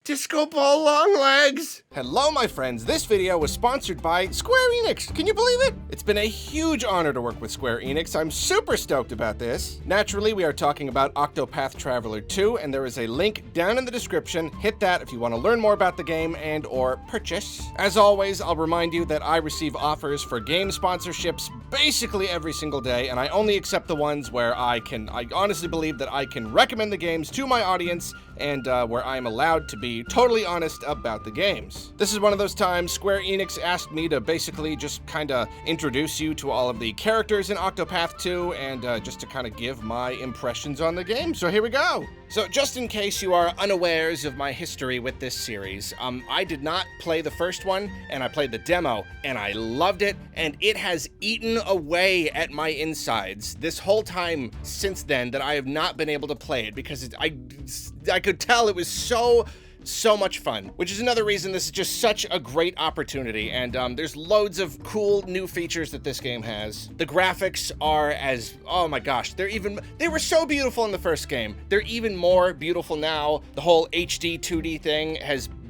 Disco Ball Longlegs! Hello, my friends. This video was sponsored by Square Enix. Can you believe it? It's been a huge honor to work with Square Enix. I'm super stoked about this. Naturally, we are talking about Octopath Traveler 2, and there is a link down in the description. Hit that if you want to learn more about the game and or purchase. As always, I'll remind you that I receive offers for game sponsorships basically every single day, and I only accept the ones where I honestly believe that I can recommend the games to my audience and where I'm allowed to be totally honest about the games. This is one of those times Square Enix asked me to basically just kinda introduce you to all of the characters in Octopath 2 and just to kinda give my impressions on the game, so here we go! So just in case you are unawares of my history with this series, I did not play the first one, and I played the demo, and I loved it, and it has eaten away at my insides this whole time since then that I have not been able to play it because I could tell it was so much fun, which is another reason this is just such a great opportunity, and there's loads of cool new features that this game has. The graphics are oh my gosh, they were so beautiful in the first game. They're even more beautiful now. The whole HD 2D thing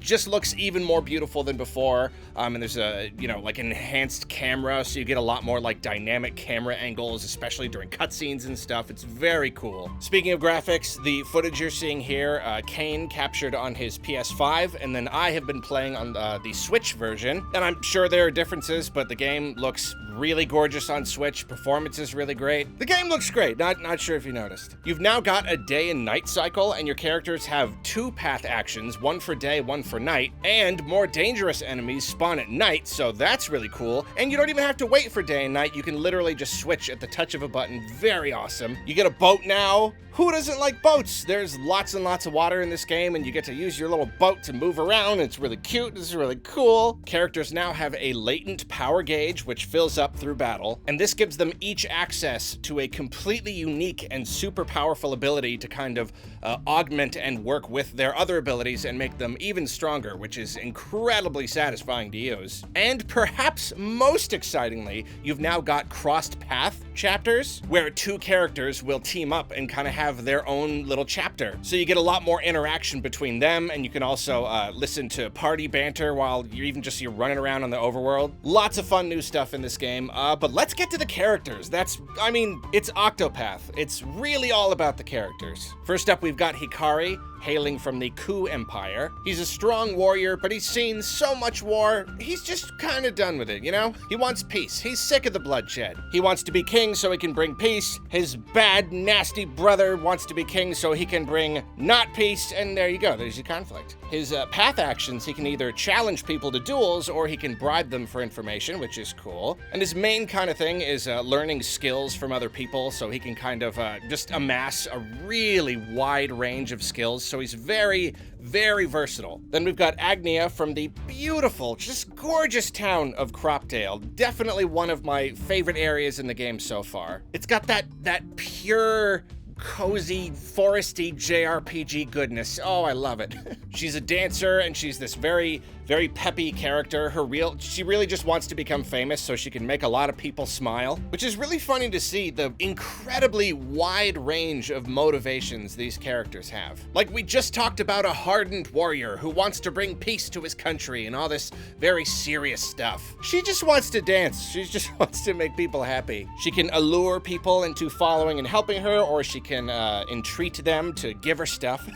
just looks even more beautiful than before. And there's a, like an enhanced camera, so you get a lot more like dynamic camera angles, especially during cutscenes and stuff. It's very cool. Speaking of graphics, the footage you're seeing here, Kane captured on his PS5, and then I have been playing on the Switch version. And I'm sure there are differences, but the game looks really gorgeous on Switch. Performance is really great. The game looks great, not sure if you noticed. You've now got a day and night cycle, and your characters have 2 path actions, one for day, one for night, and more dangerous enemies spawn at night, so that's really cool. And you don't even have to wait for day and night. You can literally just switch at the touch of a button. Very awesome. You get a boat now. Who doesn't like boats? There's lots and lots of water in this game, and you get to use your little boat to move around. It's really cute. This is really cool. Characters now have a latent power gauge, which fills up through battle, and this gives them each access to a completely unique and super powerful ability to kind of augment and work with their other abilities and make them even stronger, which is incredibly satisfying to use. And perhaps most excitingly, you've now got crossed path chapters, where 2 characters will team up and kind of have their own little chapter. So you get a lot more interaction between them, and you can also listen to party banter while you're running around on the overworld. Lots of fun new stuff in this game, but let's get to the characters. It's Octopath. It's really all about the characters. First up, we've got Hikari, hailing from the Ku Empire. He's a strong warrior, but he's seen so much war, he's just kind of done with it, He wants peace. He's sick of the bloodshed. He wants to be king so he can bring peace. His bad, nasty brother wants to be king so he can bring not peace, and there you go. There's your conflict. His path actions, he can either challenge people to duels or he can bribe them for information, which is cool. And his main kind of thing is learning skills from other people, so he can kind of just amass a really wide range of skills. So he's very, very versatile. Then we've got Agnia from the beautiful, just gorgeous town of Cropdale. Definitely one of my favorite areas in the game so far. It's got that pure, cozy, foresty JRPG goodness. Oh, I love it. She's a dancer, and she's this very, very peppy character. She really just wants to become famous so she can make a lot of people smile, which is really funny to see the incredibly wide range of motivations these characters have. Like, we just talked about a hardened warrior who wants to bring peace to his country and all this very serious stuff. She just wants to dance. She just wants to make people happy. She can allure people into following and helping her, or she can entreat them to give her stuff.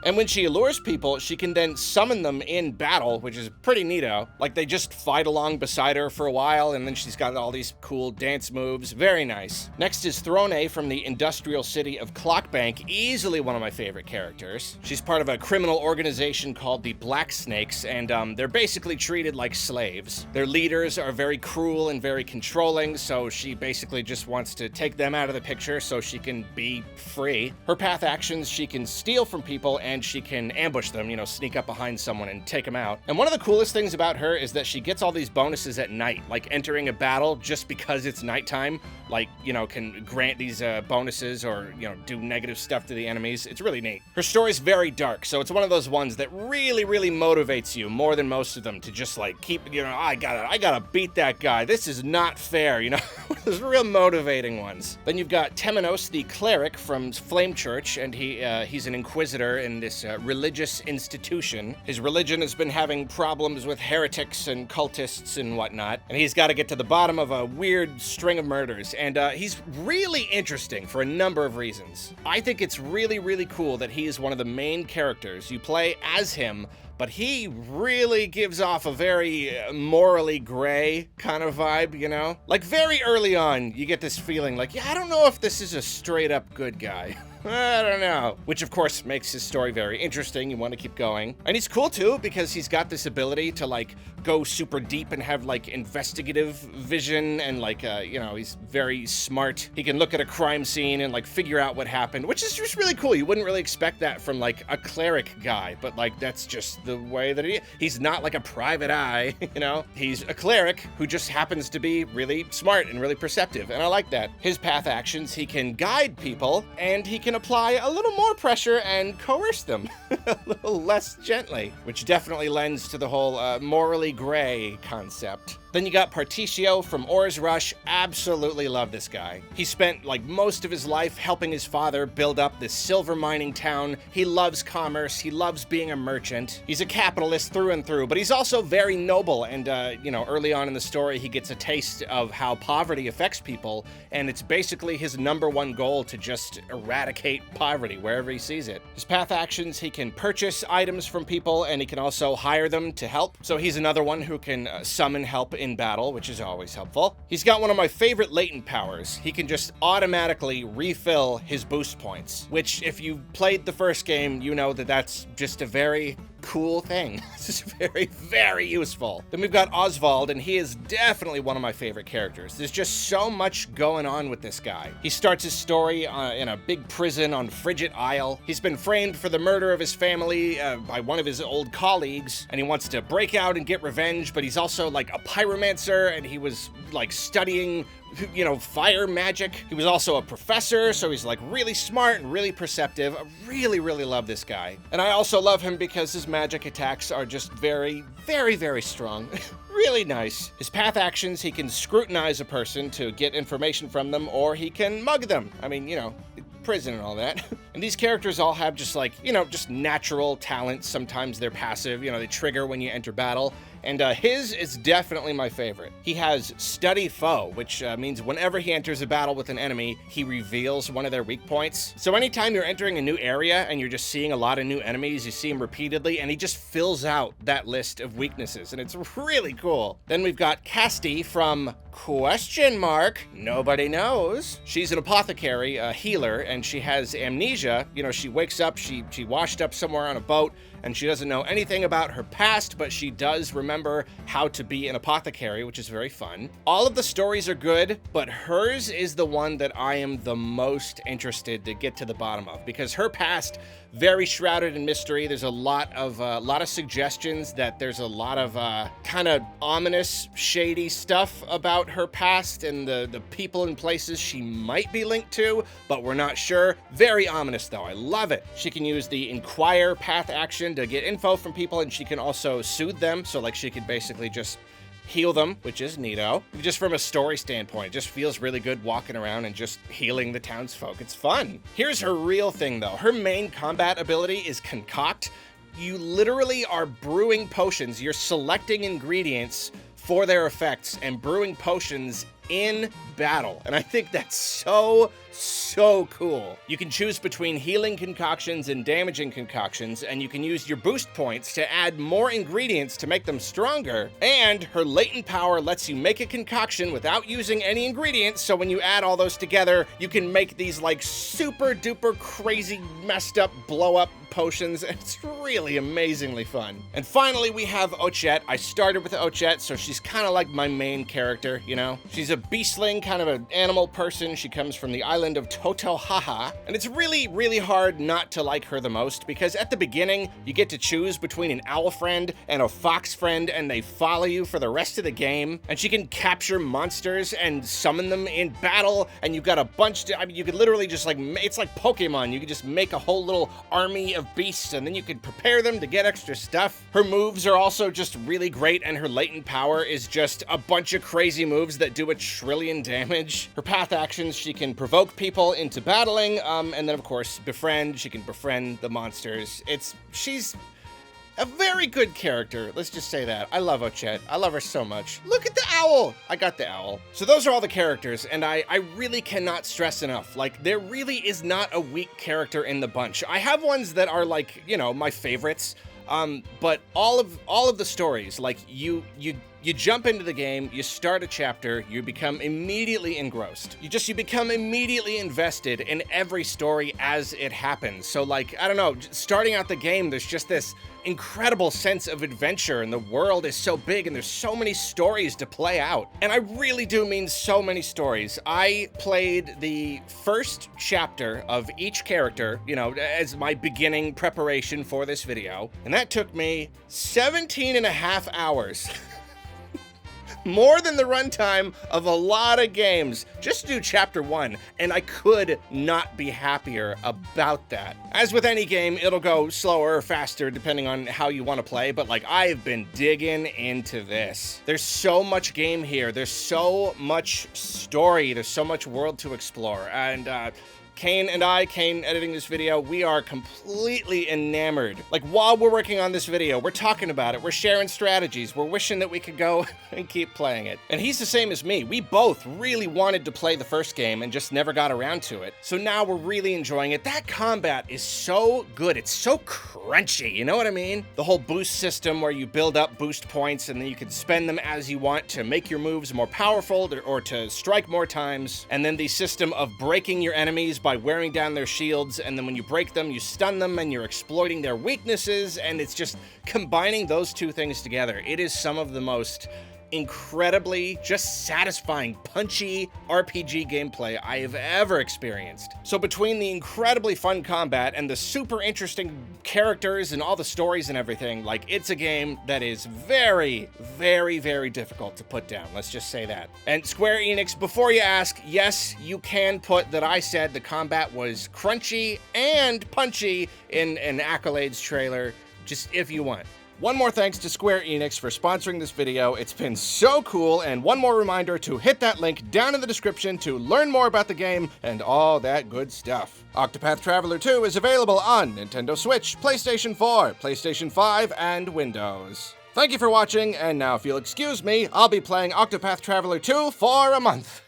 And when she allures people, she can then summon them in battle, which is pretty neato. Like, they just fight along beside her for a while, and then she's got all these cool dance moves. Very nice. Next is Throne from the industrial city of Clockbank, easily one of my favorite characters. She's part of a criminal organization called the Black Snakes, and they're basically treated like slaves. Their leaders are very cruel and very controlling, so she basically just wants to take them out of the picture so she can be free. Her path actions, she can steal from people and she can ambush them, sneak up behind someone and take them out. And one of the coolest things about her is that she gets all these bonuses at night, like entering a battle just because it's nighttime, can grant these bonuses or, do negative stuff to the enemies. It's really neat. Her story's very dark, so it's one of those ones that really, really motivates you more than most of them to just keep, I gotta beat that guy. This is not fair, Those real motivating ones. Then you've got Temenos, the cleric from from Flame Church, and he's an inquisitor in this religious institution. His religion has been having problems with heretics and cultists and whatnot, and he's got to get to the bottom of a weird string of murders, and he's really interesting for a number of reasons. I think it's really, really cool that he is one of the main characters. You play as him, but he really gives off a very morally gray kind of vibe, you know? Like, very early on, you get this feeling like, yeah, I don't know if this is a straight-up good guy. I don't know. Which, of course, makes his story very interesting. You want to keep going. And he's cool, too, because he's got this ability to, like, go super deep and have, like, investigative vision and, like, you know, he's very smart. He can look at a crime scene and, like, figure out what happened, which is just really cool. You wouldn't really expect that from, like, a cleric guy, but, like, that's just the way that he's not, like, a private eye, you know? He's a cleric who just happens to be really smart and really perceptive, and I like that. His path actions, he can guide people, and he can apply a little more pressure and coerce them a little less gently, which definitely lends to the whole morally gray concept. Then you got Particio from Or's Rush. Absolutely love this guy. He spent like most of his life helping his father build up this silver mining town. He loves commerce. He loves being a merchant. He's a capitalist through and through, but he's also very noble. And, you know, early on in the story, he gets a taste of how poverty affects people. And it's basically his #1 goal to just eradicate poverty wherever he sees it. His path actions, he can purchase items from people and he can also hire them to help. So he's another one who can summon help in battle, which is always helpful. He's got one of my favorite latent powers. He can just automatically refill his boost points, which if you played the first game, you know that that's just a very cool thing. This is very, very useful. Then we've got Oswald, and he is definitely one of my favorite characters. There's just so much going on with this guy. He starts his story in a big prison on Frigid Isle. He's been framed for the murder of his family by one of his old colleagues, and he wants to break out and get revenge, but he's also like a pyromancer, and he was like studying, you know, fire magic. He was also a professor, so he's like really smart and really perceptive. I really, really love this guy. And I also love him because his magic attacks are just very, very, very strong. Really nice. His path actions, he can scrutinize a person to get information from them, or he can mug them. I mean, you know, prison and all that. And these characters all have just like, you know, just natural talents. Sometimes they're passive, you know, they trigger when you enter battle. And his is definitely my favorite. He has Study Foe, which means whenever he enters a battle with an enemy, he reveals one of their weak points. So anytime you're entering a new area and you're just seeing a lot of new enemies, you see him repeatedly, and he just fills out that list of weaknesses, and it's really cool. Then we've got Casti from question mark, nobody knows. She's an apothecary, a healer, and she has amnesia. You know, she wakes up, she washed up somewhere on a boat, and she doesn't know anything about her past, but she does remember how to be an apothecary, which is very fun. All of the stories are good, but hers is the one that I am the most interested to get to the bottom of, because her past, very shrouded in mystery. There's a lot of suggestions that there's a lot of kind of ominous, shady stuff about her past and the people and places she might be linked to, but we're not sure. Very ominous though, I love it. She can use the Inquire path action to get info from people, and she can also soothe them, so like she could basically just heal them, which is neato. Just from a story standpoint, it just feels really good walking around and just healing the townsfolk. It's fun. Here's her real thing though. Her main combat ability is Concoct. You literally are brewing potions. You're selecting ingredients for their effects and brewing potions in battle. And I think that's so cool. You can choose between healing concoctions and damaging concoctions, and you can use your boost points to add more ingredients to make them stronger. And her latent power lets you make a concoction without using any ingredients, so when you add all those together, you can make these like super duper crazy messed up blow up potions. It's really amazingly fun. And finally, we have Ochette. I started with Ochette, so she's kind of like my main character, you know? She's a beastling, kind of an animal person. She comes from the island of Totohaha, and it's really, really hard not to like her the most, because at the beginning, you get to choose between an owl friend and a fox friend, and they follow you for the rest of the game, and she can capture monsters and summon them in battle, and you've got a bunch I mean, you could literally just like, it's like Pokemon. You could just make a whole little army of beasts, and then you can prepare them to get extra stuff. Her moves are also just really great, and her latent power is just a bunch of crazy moves that do a trillion damage. Her path actions, she can provoke provoke people into battling, and then of course befriend. She can befriend the monsters. She's a very good character, let's just say that. I love Ochette. I love her so much. Look at the owl! I got the owl. So those are all the characters, and I really cannot stress enough. Like, there really is not a weak character in the bunch. I have ones that are like, you know, my favorites, but all of the stories, like, you jump into the game, you start a chapter, you become immediately engrossed. You become immediately invested in every story as it happens. So, like, I don't know, starting out the game, there's just this incredible sense of adventure, and the world is so big, and there's so many stories to play out. And I really do mean so many stories. I played the first chapter of each character, you know, as my beginning preparation for this video, and that took me 17 and a half hours. More than the runtime of a lot of games, just to do chapter 1, and I could not be happier about that. As with any game, it'll go slower or faster depending on how you want to play, but like, I've been digging into this. There's so much game here, there's so much story, there's so much world to explore, and Kane editing this video, we are completely enamored. Like, while we're working on this video, we're talking about it, we're sharing strategies, we're wishing that we could go and keep playing it. And he's the same as me. We both really wanted to play the first game and just never got around to it. So now we're really enjoying it. That combat is so good. It's so crunchy, you know what I mean? The whole boost system where you build up boost points and then you can spend them as you want to make your moves more powerful or to strike more times. And then the system of breaking your enemies by wearing down their shields, and then when you break them, you stun them, and you're exploiting their weaknesses, and it's just combining those two things together. It is some of the most incredibly just satisfying, punchy RPG gameplay I have ever experienced. So between the incredibly fun combat and the super interesting characters and all the stories and everything, like, it's a game that is very, very, very difficult to put down. Let's just say that. And Square Enix, before you ask, yes, you can put that I said the combat was crunchy and punchy in an Accolades trailer, just if you want. One more thanks to Square Enix for sponsoring this video. It's been so cool, and one more reminder to hit that link down in the description to learn more about the game and all that good stuff. Octopath Traveler 2 is available on Nintendo Switch, PlayStation 4, PlayStation 5, and Windows. Thank you for watching, and now if you'll excuse me, I'll be playing Octopath Traveler 2 for a month.